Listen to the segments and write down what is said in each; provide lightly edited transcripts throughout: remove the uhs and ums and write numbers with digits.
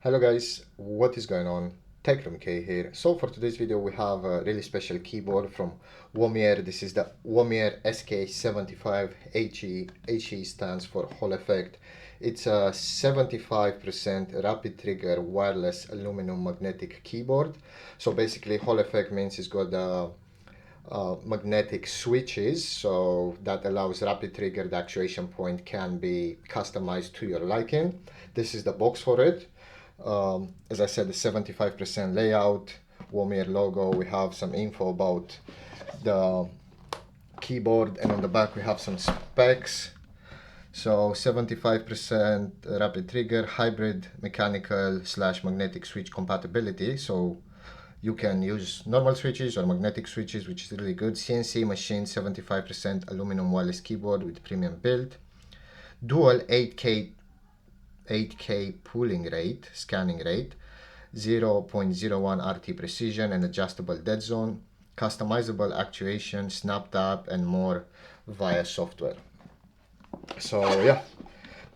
Hello guys, what is going on? techroomuk here. So for today's video we have a really special keyboard from Womier. This is the Womier SK75 HE. HE stands for Hall Effect. It's a 75% rapid trigger wireless aluminum magnetic keyboard. So basically Hall Effect means it's got the magnetic switches, so that allows rapid trigger. The actuation point can be customized to your liking. This is the box for it. As I said, the 75% layout, Womier logo. We have some info about the keyboard, and on the back we have some specs. So 75% rapid trigger, hybrid mechanical / magnetic switch compatibility. So you can use normal switches or magnetic switches, which is really good. CNC machine, 75% aluminum wireless keyboard with premium build. Dual 8K pulling rate, scanning rate, 0.01 RT precision and adjustable dead zone, customizable actuation, snap tap, and more via software. So yeah,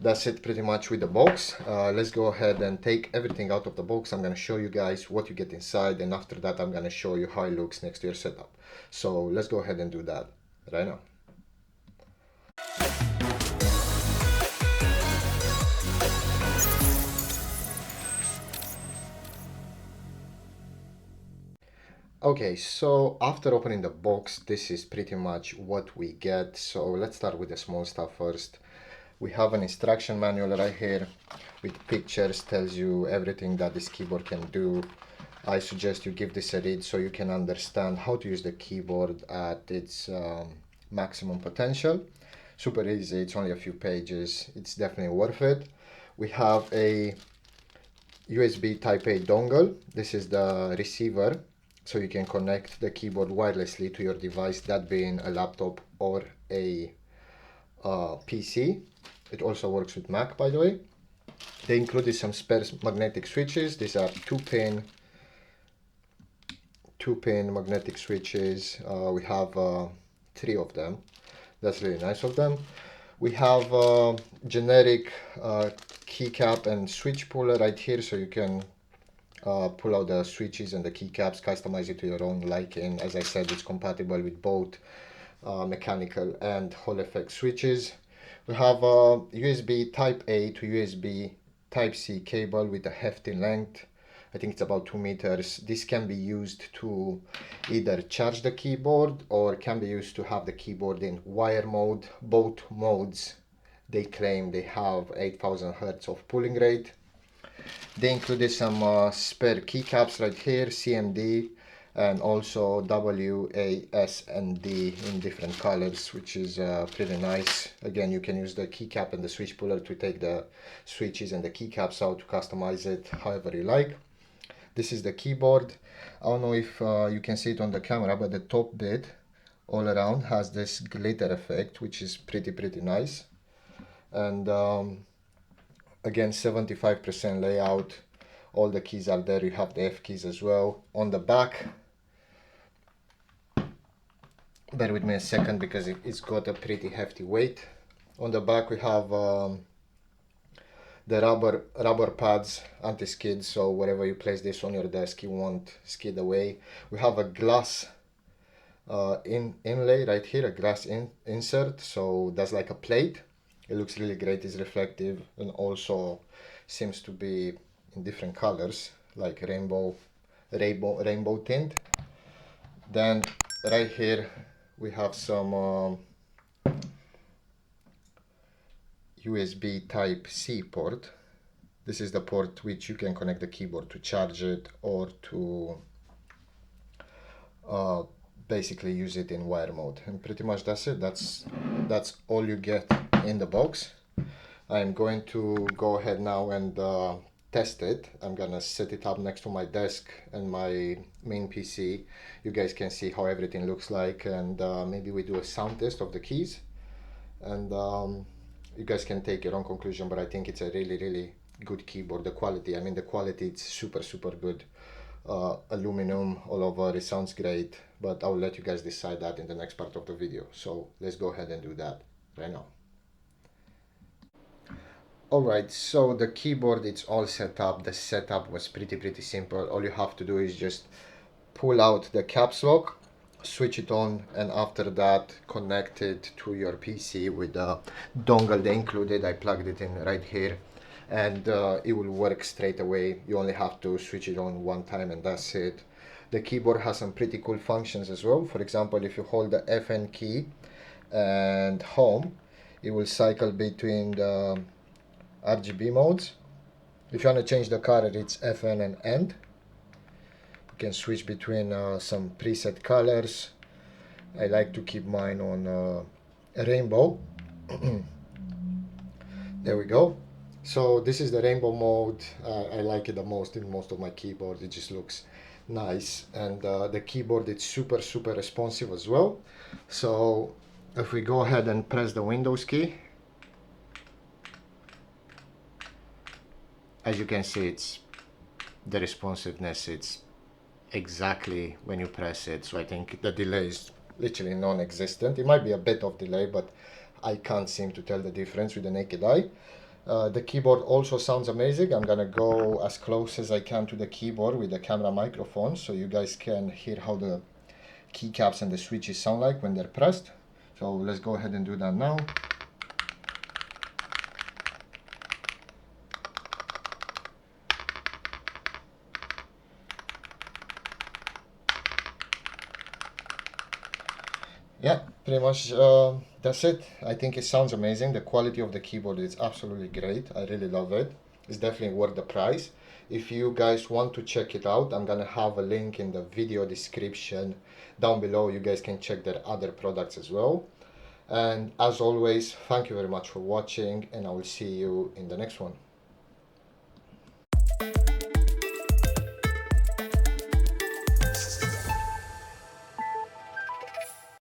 that's it pretty much with the box. Let's go ahead and take everything out of the box. I'm going to show you guys what you get inside, and after that I'm going to show you how it looks next to your setup. So let's go ahead and do that right now. Okay, so after opening the box, this is pretty much what we get. So let's start with the small stuff first. We have an instruction manual right here with pictures, tells you everything that this keyboard can do. I suggest you give this a read so you can understand how to use the keyboard at its maximum potential. Super easy, it's only a few pages, it's definitely worth it. We have a USB Type A dongle. This is the receiver, so you can connect the keyboard wirelessly to your device, that being a laptop or a PC. It also works with Mac, by the way. They included some spare magnetic switches. These are two pin magnetic switches. We have 3 of them. That's really nice of them. We have generic keycap and switch puller right here, so you can pull out the switches and the keycaps, customize it to your own liking. As I said, it's compatible with both mechanical and Hall Effect switches. We have a USB Type A to USB Type C cable with a hefty length. I think it's about 2 meters. This can be used to either charge the keyboard or can be used to have the keyboard in wire mode. Both modes, they claim they have 8000 Hz of pulling rate. They included some spare keycaps right here, CMD, and also W, A, S, and D in different colors, which is pretty nice. Again, you can use the keycap and the switch puller to take the switches and the keycaps out to customize it however you like. This is the keyboard. I don't know if you can see it on the camera, but the top bit all around has this glitter effect, which is pretty nice. And again, 75% layout. All the keys are there. You have the F keys as well. On the back, bear with me a second because it's got a pretty hefty weight. On the back we have the rubber pads, anti-skid, so wherever you place this on your desk, you won't skid away. We have a glass inlay right here, a glass insert, so that's like a plate. It looks really great, it's reflective, and also seems to be in different colors, like rainbow tint. Then right here we have some USB Type C port. This is the port which you can connect the keyboard to charge it or to basically use it in wire mode. And pretty much that's it. That's all you get in the box. I'm going to go ahead now and test it. I'm gonna set it up next to my desk and my main PC. You guys can see how everything looks like, and maybe we do a sound test of the keys, and you guys can take your own conclusion, but I think it's a really good keyboard. The quality, I mean the quality, it's super good. Aluminum all over, it sounds great, but I'll let you guys decide that in the next part of the video. So let's go ahead and do that right now. Alright, so the keyboard, it's all set up. The setup was pretty simple. All you have to do is just pull out the caps lock, switch it on, and after that connect it to your PC with the dongle they included. I plugged it in right here, and it will work straight away. You only have to switch it on one time and that's it. The keyboard has some pretty cool functions as well. For example, if you hold the FN key and home, it will cycle between the RGB modes. If you want to change the color, it's FN and end. You can switch between some preset colors. I like to keep mine on rainbow. There we go. So this is the rainbow mode. I like it the most in most of my keyboards. It just looks nice, and the keyboard is super responsive as well. So if we go ahead and press the Windows key, as you can see, it's the responsiveness, it's exactly when you press it. So I think the delay is literally non-existent. It might be a bit of delay, but I can't seem to tell the difference with the naked eye. The keyboard also sounds amazing. I'm gonna go as close as I can to the keyboard with the camera microphone so you guys can hear how the keycaps and the switches sound like when they're pressed. So let's go ahead and do that now. Yeah, pretty much that's it. I think it sounds amazing. The quality of the keyboard is absolutely great. I really love it. It's definitely worth the price. If you guys want to check it out, I'm gonna have a link in the video description down below. You guys can check their other products as well. And as always, thank you very much for watching, and I will see you in the next one.